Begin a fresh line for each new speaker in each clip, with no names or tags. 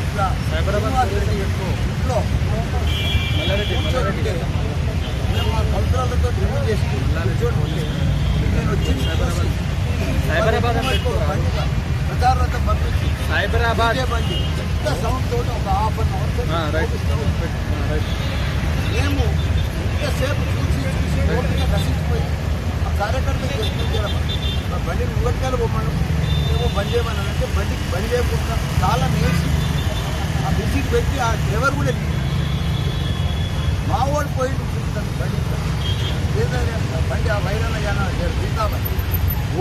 ఇట్లా ఇంట్లో మేము మా కౌన్సిలర్లతో డిమాండ్ చేసుకుంటున్నాను. నేను వచ్చింది ప్రచారంతో పంపించి సైబరాబాద్ బండి ఇంత సౌండ్ తోటి ఒక హాఫ్ అన్ అవర్ మేము ఇంతసేపు చూసి ఓపిక నశించిపోయి ఆ కార్యకర్తలు చేసుకుంటాం. ఆ బండిని ముగ్గట్టాలు పోమను ఏమో బంద్ చేయమన్నానంటే బండికి బంద్ చేయకుండా చాలా వేసి ఆ బిజీకి పెట్టి ఆ డ్రైవర్ కూడా మా వాడు పోయి చూస్తాను బండి బండి ఆ వైరల్ అయ్యాన గీతా బండి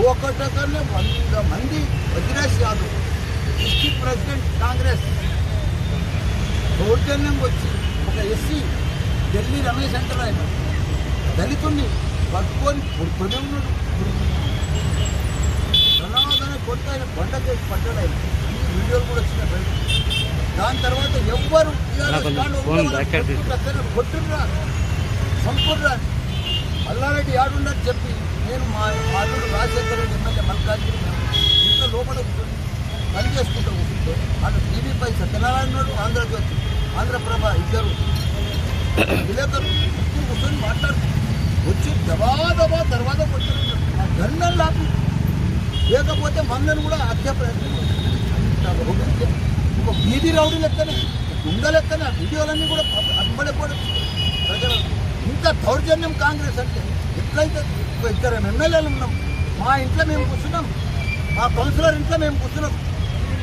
ఒకటకనే 100 మంది వజ్రేష్ యాదవ్ డిస్ట్రిక్ట్ ప్రెసిడెంట్ కాంగ్రెస్ దౌర్జన్యం వచ్చి ఒక ఎస్సీ ఢిల్లీ రమేష్ అంటారు ఆయన దళితుడిని పట్టుకొని కొడుకునే ఉన్నాడు. ధనాదనే కొడుకు ఆయన బండ చేసి పడ్డాడు. ఆయన ఈ వీడియోలు కూడా వచ్చిన బయట. దాని తర్వాత ఎవ్వరు కొట్టుండ్రా సంపూర్ణ మల్లారెడ్డి ఆడుండని చెప్పి నేను మా అల్లుడు రాజశేఖర రెడ్డి ఎమ్మెల్యే మల్కాజ్గిరి ఇంట్లో లోపల పని చేసుకుంటూ కూర్చుంటే అటు టీవీ పై సత్యనారాయణ ఆంధ్రజ్యోతి ఆంధ్రప్రభ ఇద్దరు విలేకరులు కూర్చొని మాట్లాడుతూ వచ్చి దబా తర్వాత కొట్టున్నారు. ఆ గన్నలు లాపి లేకపోతే మందని కూడా హత్య ప్రయత్నం ఒక బీదీ రౌడీ లెక్కనే గుండె లెక్కనే ఆ వీడియోలన్నీ కూడా అమ్మడిపోవడం ప్రజలు. ఇంత దౌర్జన్యం కాంగ్రెస్ అంటే ఎట్లయితే ఇద్దరు ఎమ్మెల్యేలు ఉన్నాం, మా ఇంట్లో మేము కూర్చున్నాం, మా కౌన్సిలర్ ఇంట్లో మేము కూర్చున్నాం.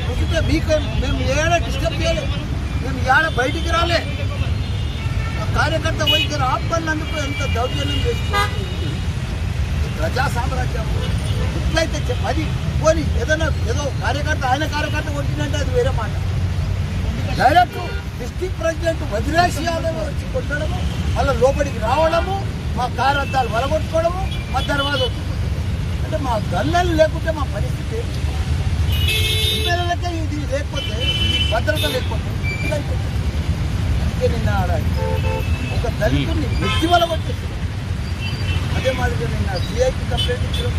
కూర్చుంటే మీకు మేము ఏడ డిస్టర్బ్ చేయలే, మేము ఏడ బయటికి రాలే. ఆ కార్యకర్త వైద్యులు ఆపన్నందుకు ఎంత దౌర్జన్యం చేస్తుంది. ప్రజా సామ్రాజ్యం ఎట్లయితే అది పోనీ ఏదో కార్యకర్త ఆయన కార్యకర్త కొట్టిందంటే అది వేరే మాట. Direct district president Vajresh Yadav వచ్చి కొట్టడము, మళ్ళీ లోపలికి రావడము, మా కారు అద్దాలు వలగొట్టుకోవడము, మా దర్వాజా అంటే మా గన్నలు లేకుంటే మా పరిస్థితి ఎమ్మెల్యేలకే ఇది లేకపోతే ఇది భద్రత లేకపోతే ఇట్లయిపోతుంది. అందుకే నిన్న ఒక దళితుడిని వ్యక్తి వలగొట్టేసి అదే మాదిరిగా నిన్న సిఐకి కంప్లైంట్ ఇచ్చారు.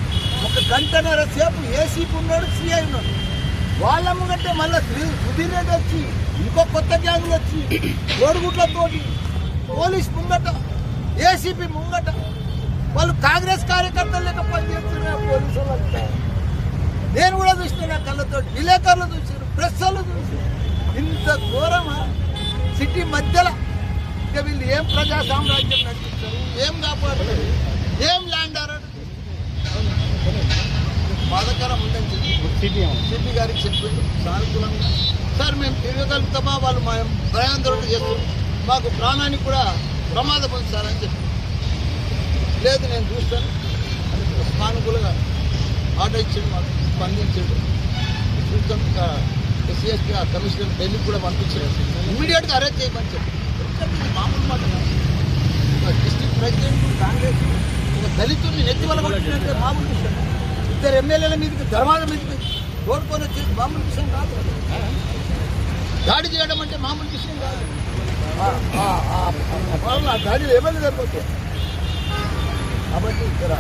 1 గంటన్నర సేపు ఏసీపీ ఉన్నాడు, సిఐ ఉన్నాడు. వాళ్ళ ముంగంటే మళ్ళీ సుధీర్ రెడ్డి వచ్చి ఇంకో కొత్త గ్యాంగులు వచ్చి కోడిగుడ్లతోటి పోలీస్ ముంగట ఏసీపీ ముంగట వాళ్ళు కాంగ్రెస్ కార్యకర్తలు లేక పనిచేస్తున్నారు. పోలీసు వాళ్ళంతా నేను కూడా చూసిన కళ్ళతో విలేకరులు చూసారు, ప్రెస్ వాళ్ళు చూసారు. ఇంత ఘోరమా సిటీ మధ్యలో ఇక వీళ్ళు ఏం ప్రజా సామ్రాజ్యం నడిపిస్తారు, ఏం కాపాడుతారు, ఏం ల్యాండ్ ఆర్డర్ బాధకరం ఉందని చెప్పి సిపి గారికి చెప్పింది సానుకూలంగా. సార్ మేము తిరగలుగుతామా, వాళ్ళు మా భయాందోళన చేస్తాం, మాకు ప్రాణానికి కూడా ప్రమాదం ఉంది సార్ అని చెప్పి. లేదు నేను చూస్తాను అని సానుకూలంగా ఆర్డర్ ఇచ్చాడు, మాకు స్పందించాడు. చూస్తాం ఎస్సీఎస్పీ ఆ కమిషనర్ ఢిల్లీకి కూడా పంపించాడు, ఇమ్మీడియట్గా అరెస్ట్ చేయమని చెప్పి. మామూలు మాట డిస్ట్రిక్ట్ ప్రెసిడెంట్ కాంగ్రెస్ ఒక దళితుల్ని నెత్తి వల్ల కొట్టినట్టే మామూలు విషయం. ఇద్దరు ఎమ్మెల్యేల మీదకి దర్వాజా మీదకి తోడుకొని వచ్చేసి మామూలు విషయం కాదు. దాడి చేయడం అంటే మామూలు విషయం కాదు. ఆ దాడిలో ఎమ్మెల్యే సరిపోతే కాబట్టి ఇక్కడ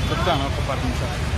చెప్తాను ఒక 10 నిమిషాలు.